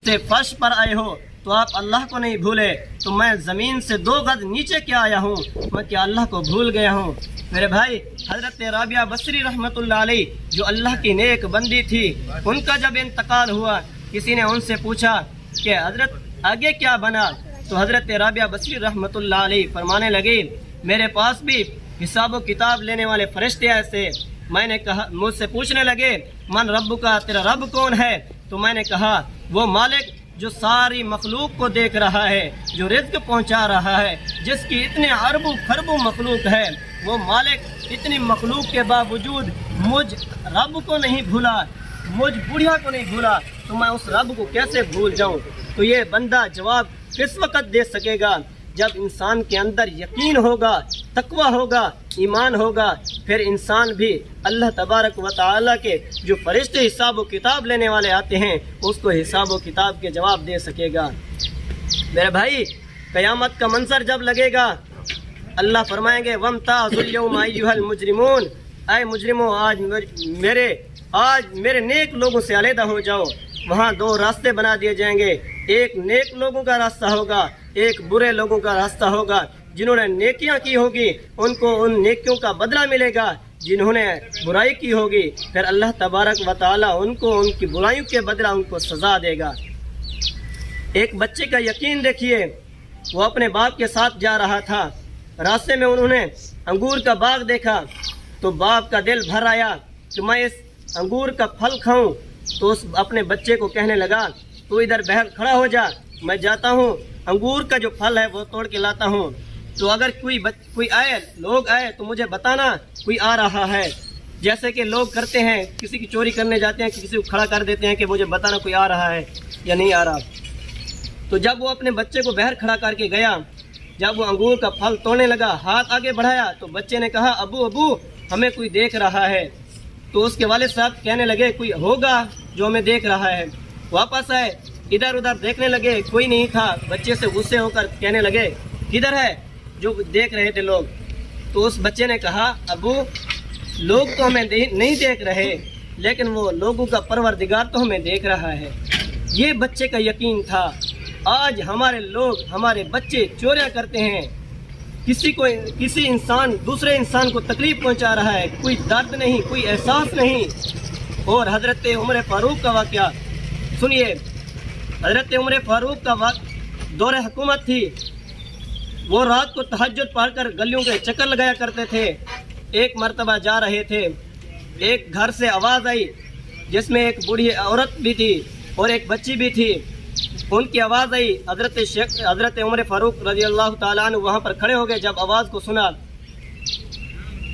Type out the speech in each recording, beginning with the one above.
से फर्श पर आए हो तो आप अल्लाह को नहीं भूले, तो मैं ज़मीन से 2 गज नीचे क्या आया हूँ, मैं क्या अल्लाह को भूल गया हूँ। मेरे भाई, हज़रत राबिया बसरी रहमतुल्लाह अलैह जो अल्लाह की नेक बंदी थी, उनका जब इंतकाल हुआ, किसी ने उनसे पूछा कि हज़रत आगे क्या बना, तो हज़रत राबिया बसरी रहमतुल्लाह अलैह फरमाने लगे, मेरे पास भी हिसाब व किताब लेने वाले फरिश्ते ऐसे। मैंने कहा, मुझसे पूछने लगे, मन रब्बु का, तेरा रब कौन है? तो मैंने कहा, वो मालिक जो सारी मखलूक को देख रहा है, जो रिज़्क़ पहुंचा रहा है, जिसकी इतने अरबों खरबों मखलूक है, वो मालिक इतनी मखलूक के बावजूद मुझ रब को नहीं भूला, मुझ बुढ़िया को नहीं भूला, तो मैं उस रब को कैसे भूल जाऊं। तो ये बंदा जवाब किस वक़्त दे सकेगा? जब इंसान के अंदर यकीन होगा, तकवा होगा, ईमान होगा, फिर इंसान भी अल्लाह तबारक व तआला के जो फरिश्ते हिसाब व किताब लेने वाले आते हैं, उसको हिसाब व किताब के जवाब दे सकेगा। मेरे भाई, क़यामत का मंजर जब लगेगा, अल्लाह फरमाएंगे, वमताज़ुल यौमा अय्युहल मुजरिमून, ऐ मुजरिमों, आज मेरे नेक लोगों से अलहदा हो जाओ। वहाँ 2 रास्ते बना दिए जाएंगे, एक नेक लोगों का रास्ता होगा, एक बुरे लोगों का रास्ता होगा। जिन्होंने नेकियां की होगी उनको उन नेकियों का बदला मिलेगा, जिन्होंने बुराई की होगी फिर अल्लाह तबारक व तआला उनको उनकी बुराइयों के बदला उनको सज़ा देगा। एक बच्चे का यकीन देखिए, वो अपने बाप के साथ जा रहा था, रास्ते में उन्होंने अंगूर का बाग देखा, तो बाप का दिल भर आया कि मैं इस अंगूर का फल खाऊं। तो उस अपने बच्चे को कहने लगा, तू इधर बहर खड़ा हो जा, मैं जाता हूँ, अंगूर का जो फल है वो तोड़ के लाता हूँ। तो अगर कोई आए, लोग आए तो मुझे बताना कोई आ रहा है। जैसे कि लोग करते हैं, किसी की चोरी करने जाते हैं, किसी को खड़ा कर देते हैं कि मुझे बताना कोई आ रहा है या नहीं आ रहा। तो जब वो अपने बच्चे को बहर खड़ा करके गया, जब वो अंगूर का फल तोड़ने लगा, हाथ आगे बढ़ाया, तो बच्चे ने कहा, अबू अबू हमें कोई देख रहा है। तो उसके वालिद साहब कहने लगे, कोई होगा जो हमें देख रहा है। वापस आए, इधर उधर देखने लगे, कोई नहीं था। बच्चे से गुस्से होकर कहने लगे, किधर है जो देख रहे थे लोग? तो उस बच्चे ने कहा, अबू लोग तो हमें नहीं देख रहे, लेकिन वो लोगों का परवरदिगार तो हमें देख रहा है। ये बच्चे का यकीन था। आज हमारे लोग, हमारे बच्चे चोरियां करते हैं, किसी इंसान दूसरे इंसान को तकलीफ पहुंचा रहा है, कोई दर्द नहीं, कोई एहसास नहीं। और हज़रत उमर फारूक का वाक़या सुनिए। हज़रत उमर फारूक का वक्त दौरे हुकूमत थी, वो रात को तहज्जुद पढ़कर गलियों के चक्कर लगाया करते थे। एक मर्तबा जा रहे थे, एक घर से आवाज़ आई जिसमें एक बूढ़ी औरत भी थी और एक बच्ची भी थी। उनकी आवाज़ आई, हज़रत उमर फारूक रज़ी अल्लाह ताला अन्हु वहाँ पर खड़े हो गए। जब आवाज़ को सुना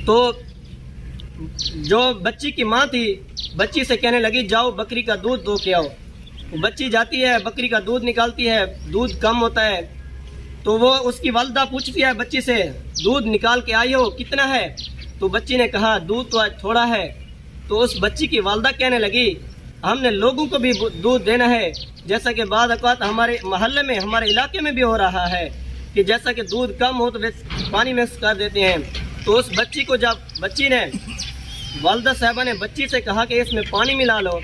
तो जो बच्ची की माँ थी, बच्ची से कहने लगी, जाओ बकरी का दूध दो के आओ। बच्ची जाती है, बकरी का दूध निकालती है, दूध कम होता है। तो वो उसकी वालिदा पूछती है बच्ची से, दूध निकाल के आई हो, कितना है? तो बच्ची ने कहा, दूध तो आज थोड़ा है। तो उस बच्ची की वालिदा कहने लगी, हमने लोगों को भी दूध देना है, जैसा कि बाद अक़वात हमारे महल्ले में, हमारे इलाके में भी हो रहा है कि जैसा कि दूध कम हो तो वे पानी मिक्स कर देते हैं। तो उस बच्ची को जब बच्ची ने, वालिदा साहबा ने बच्ची से कहा कि इसमें पानी मिला लो,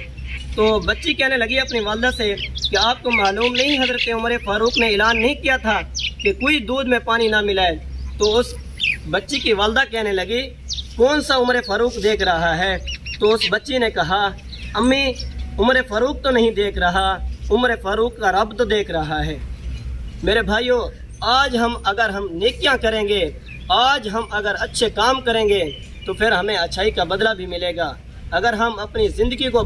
तो बच्ची कहने लगी अपनी वालिदा से कि आपको मालूम नहीं, हज़रत उमर फारूक ने ऐलान नहीं किया था कि कोई दूध में पानी ना मिलाए। तो उस बच्ची की वालिदा कहने लगी, कौन सा उमर फारूक देख रहा है? तो उस बच्ची ने कहा, अम्मी उमर फारूक तो नहीं देख रहा, उमर फारूक का रब तो देख रहा है। मेरे भाइयों, आज अगर हम नेकियां करेंगे, आज हम अगर अच्छे काम करेंगे, तो फिर हमें अच्छाई का बदला भी मिलेगा। अगर हम अपनी ज़िंदगी को